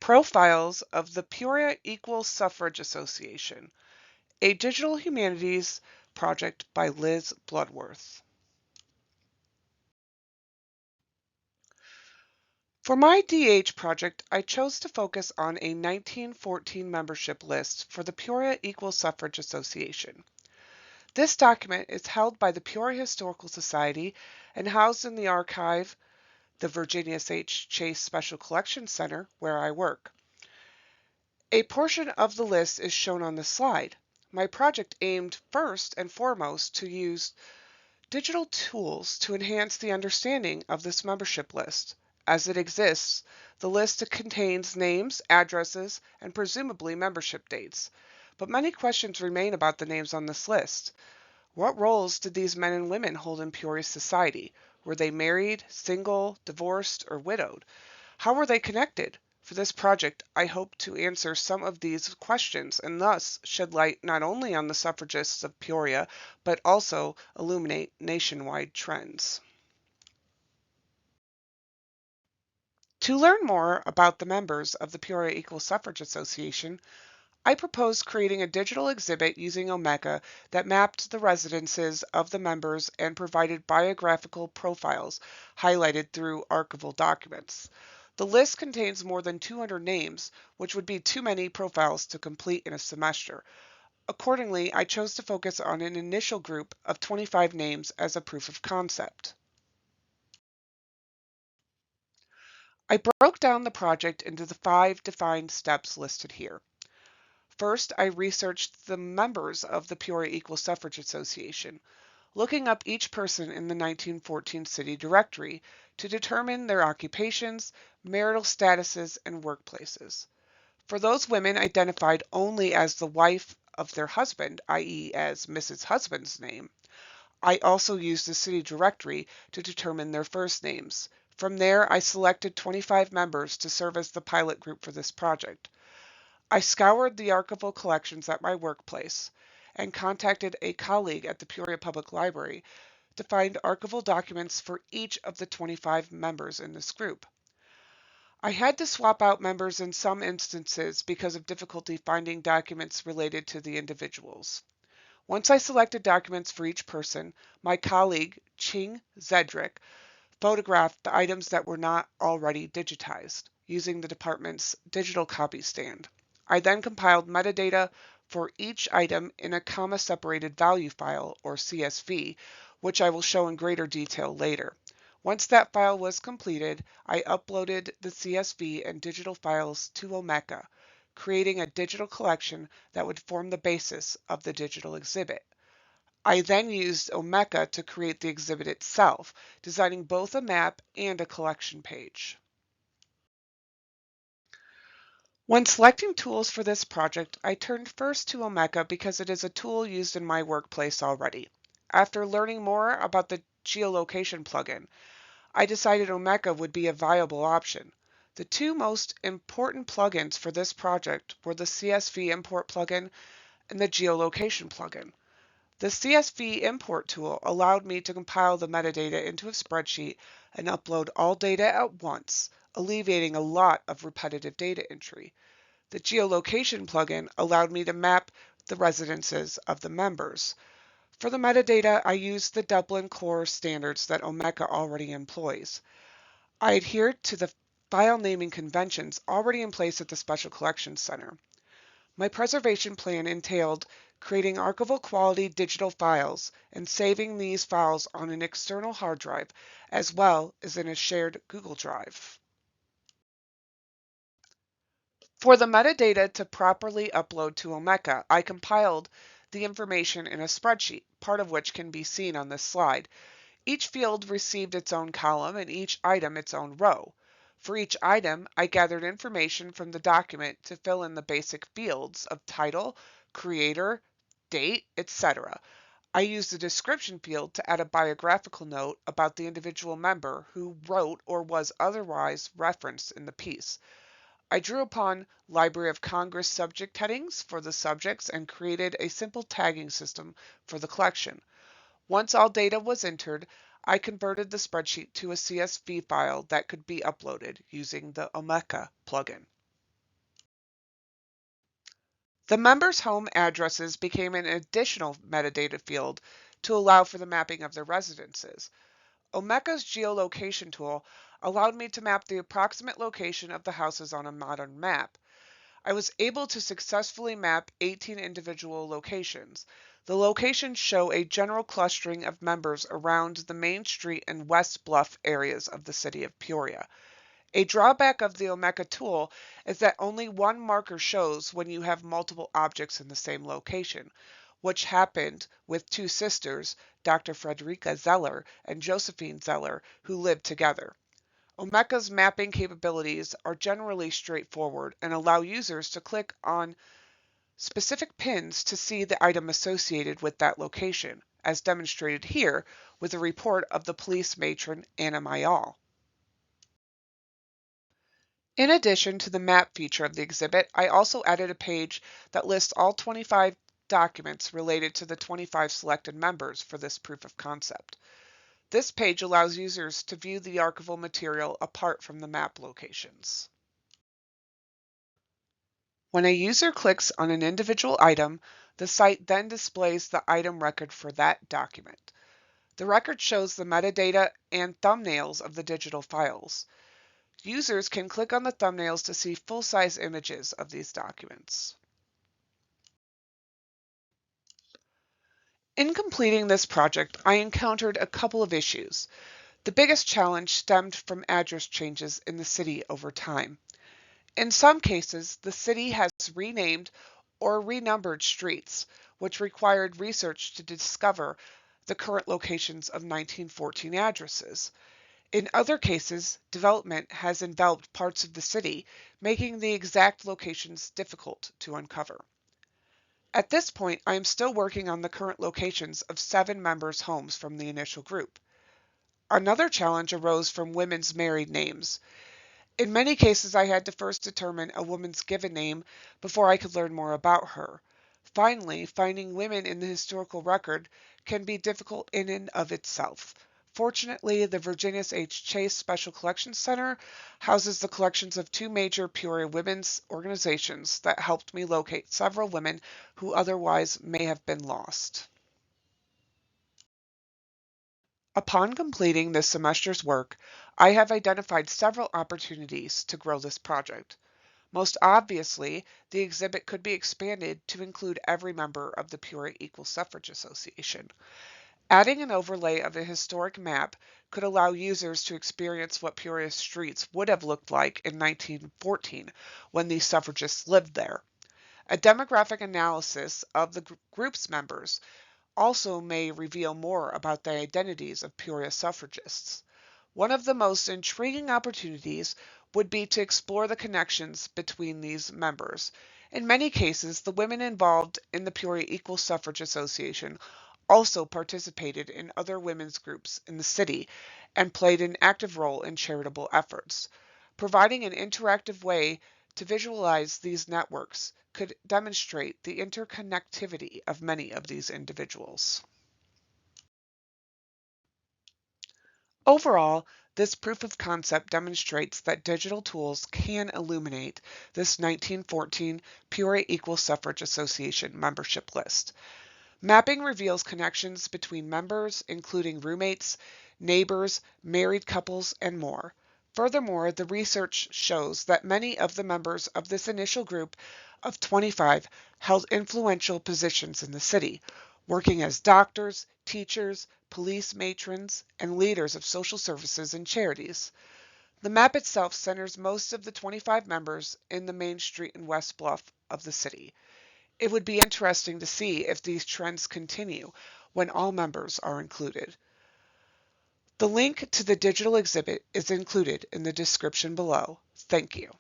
Profiles of the Peoria Equal Suffrage Association, a digital humanities project by Liz Bloodworth. For my DH project, I chose to focus on a 1914 membership list for the Peoria Equal Suffrage Association. This document is held by the Peoria Historical Society and housed in the archive, the Virginia H. Chase Special Collections Center, where I work. A portion of the list is shown on the slide. My project aimed first and foremost to use digital tools to enhance the understanding of this membership list. As it exists, the list contains names, addresses, and presumably membership dates. But many questions remain about the names on this list. What roles did these men and women hold in Peoria society? Were they married, single, divorced, or widowed? How were they connected? For this project, I hope to answer some of these questions and thus shed light not only on the suffragists of Peoria, but also illuminate nationwide trends. To learn more about the members of the Peoria Equal Suffrage Association, I proposed creating a digital exhibit using Omeka that mapped the residences of the members and provided biographical profiles highlighted through archival documents. The list contains more than 200 names, which would be too many profiles to complete in a semester. Accordingly, I chose to focus on an initial group of 25 names as a proof of concept. I broke down the project into the 5 defined steps listed here. First, I researched the members of the Peoria Equal Suffrage Association, looking up each person in the 1914 city directory to determine their occupations, marital statuses, and workplaces. For those women identified only as the wife of their husband, i.e. as Mrs. Husband's name, I also used the city directory to determine their first names. From there, I selected 25 members to serve as the pilot group for this project. I scoured the archival collections at my workplace and contacted a colleague at the Peoria Public Library to find archival documents for each of the 25 members in this group. I had to swap out members in some instances because of difficulty finding documents related to the individuals. Once I selected documents for each person, my colleague, Ching Zedrick, photographed the items that were not already digitized using the department's digital copy stand. I then compiled metadata for each item in a comma-separated value file, or CSV, which I will show in greater detail later. Once that file was completed, I uploaded the CSV and digital files to Omeka, creating a digital collection that would form the basis of the digital exhibit. I then used Omeka to create the exhibit itself, designing both a map and a collection page. When selecting tools for this project, I turned first to Omeka because it is a tool used in my workplace already. After learning more about the geolocation plugin, I decided Omeka would be a viable option. The two most important plugins for this project were the CSV import plugin and the geolocation plugin. The CSV import tool allowed me to compile the metadata into a spreadsheet and upload all data at once, alleviating a lot of repetitive data entry. The geolocation plugin allowed me to map the residences of the members. For the metadata, I used the Dublin Core standards that Omeka already employs. I adhered to the file naming conventions already in place at the Special Collections Center. My preservation plan entailed creating archival quality digital files and saving these files on an external hard drive as well as in a shared Google Drive. For the metadata to properly upload to Omeka, I compiled the information in a spreadsheet, part of which can be seen on this slide. Each field received its own column and each item its own row. For each item, I gathered information from the document to fill in the basic fields of title, creator, date, etc. I used the description field to add a biographical note about the individual member who wrote or was otherwise referenced in the piece. I drew upon Library of Congress subject headings for the subjects and created a simple tagging system for the collection. Once all data was entered, I converted the spreadsheet to a CSV file that could be uploaded using the Omeka plugin. The members' home addresses became an additional metadata field to allow for the mapping of their residences. Omeka's geolocation tool allowed me to map the approximate location of the houses on a modern map. I was able to successfully map 18 individual locations. The locations show a general clustering of members around the Main Street and West Bluff areas of the city of Peoria. A drawback of the Omeka tool is that only one marker shows when you have multiple objects in the same location, which happened with two sisters, Dr. Frederica Zeller and Josephine Zeller, who lived together. Omeka's mapping capabilities are generally straightforward and allow users to click on specific pins to see the item associated with that location, as demonstrated here with a report of the police matron Anna Mayall. In addition to the map feature of the exhibit, I also added a page that lists all 25 documents related to the 25 selected members for this proof of concept. This page allows users to view the archival material apart from the map locations. When a user clicks on an individual item, the site then displays the item record for that document. The record shows the metadata and thumbnails of the digital files. Users can click on the thumbnails to see full-size images of these documents. In completing this project, I encountered a couple of issues. The biggest challenge stemmed from address changes in the city over time. In some cases, the city has renamed or renumbered streets, which required research to discover the current locations of 1914 addresses. In other cases, development has enveloped parts of the city, making the exact locations difficult to uncover. At this point, I am still working on the current locations of 7 members' homes from the initial group. Another challenge arose from women's married names. In many cases, I had to first determine a woman's given name before I could learn more about her. Finally, finding women in the historical record can be difficult in and of itself. Fortunately, the Virginia H. Chase Special Collections Center houses the collections of 2 major Peoria women's organizations that helped me locate several women who otherwise may have been lost. Upon completing this semester's work, I have identified several opportunities to grow this project. Most obviously, the exhibit could be expanded to include every member of the Peoria Equal Suffrage Association. Adding an overlay of a historic map could allow users to experience what Peoria streets would have looked like in 1914 when these suffragists lived there. A demographic analysis of the group's members also may reveal more about the identities of Peoria suffragists. One of the most intriguing opportunities would be to explore the connections between these members. In many cases, the women involved in the Peoria Equal Suffrage Association also participated in other women's groups in the city and played an active role in charitable efforts. Providing an interactive way to visualize these networks could demonstrate the interconnectivity of many of these individuals. Overall, this proof of concept demonstrates that digital tools can illuminate this 1914 Peoria Equal Suffrage Association membership list. Mapping reveals connections between members, including roommates, neighbors, married couples, and more. Furthermore, the research shows that many of the members of this initial group of 25 held influential positions in the city, working as doctors, teachers, police matrons, and leaders of social services and charities. The map itself centers most of the 25 members in the Main Street and West Bluff of the city. It would be interesting to see if these trends continue when all members are included. The link to the digital exhibit is included in the description below. Thank you.